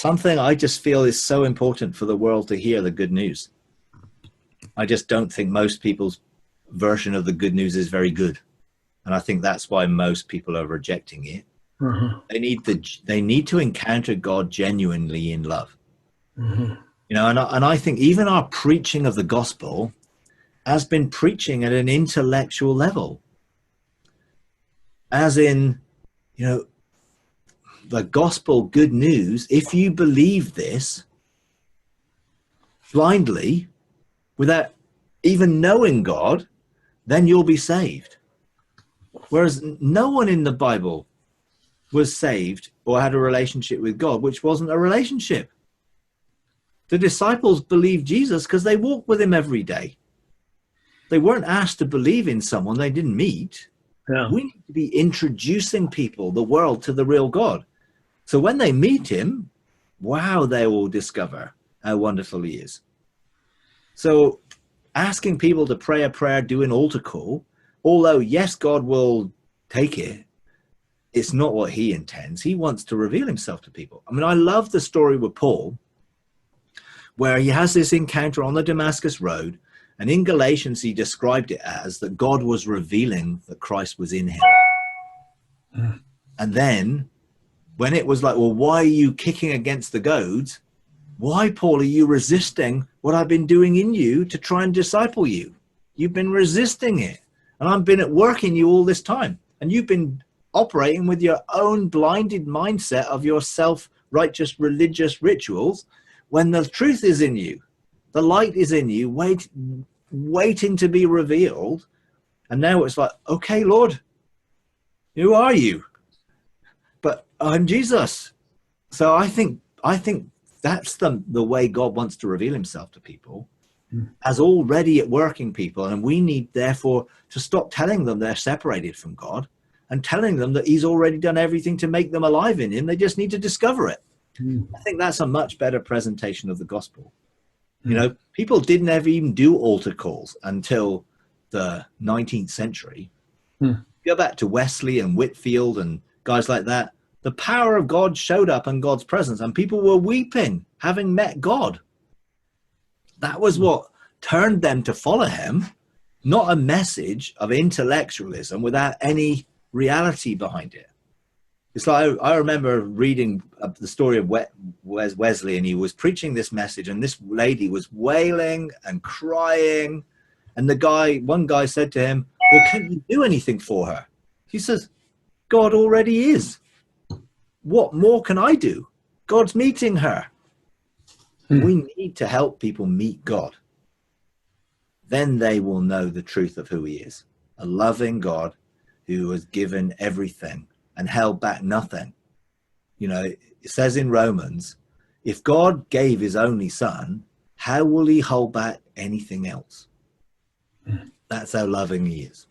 something I just feel is so important for the world to hear the good news. I just don't think most people's version of the good news is very good. And I think that's why most people are rejecting it. They need to encounter God genuinely in love. You know, and I think even our preaching of the gospel has been preaching at an intellectual level. As in, you know, the gospel good news, if you believe this blindly without even knowing God, then you'll be saved. Whereas no one in the Bible was saved or had a relationship with God, which wasn't a relationship. The disciples believed Jesus because they walked with him every day. They weren't asked to believe in someone they didn't meet. Yeah. We need to be introducing people, the world, to the real God. So when they meet him, wow, they will discover how wonderful he is. So asking people to pray a prayer, do an altar call, although, yes, God will take it, it's not what he intends. He wants to reveal himself to people. I mean, I love the story with Paul, where he has this encounter on the Damascus Road, and in Galatians, he described it as that God was revealing that Christ was in him. And then when it was like, well, why are you kicking against the goads? Why, Paul, are you resisting what I've been doing in you to try and disciple you? You've been resisting it. And I've been at work in you all this time. And you've been operating with your own blinded mindset of your self-righteous religious rituals, when the truth is in you. The light is in you, waiting to be revealed. And now it's like, okay, Lord, who are you? But I'm Jesus. So I think that's the way God wants to reveal himself to people, as already at work in people. And we need, therefore, to stop telling them they're separated from God and telling them that he's already done everything to make them alive in him. They just need to discover it. I think that's a much better presentation of the gospel. You know, people didn't ever even do altar calls until the 19th century. Go back to Wesley and Whitfield and guys like that. The power of God showed up in God's presence, and people were weeping, having met God. That was what turned them to follow him, not a message of intellectualism without any reality behind it. It's like, I remember reading the story of Wesley, and he was preaching this message, and this lady was wailing and crying. And one guy said to him, well, can't you do anything for her? He says, God already is. What more can I do? God's meeting her. We need to help people meet God. Then they will know the truth of who he is. A loving God who has given everything and held back nothing. You know, it says in Romans, if God gave his only son, how will he hold back anything else? That's how loving he is.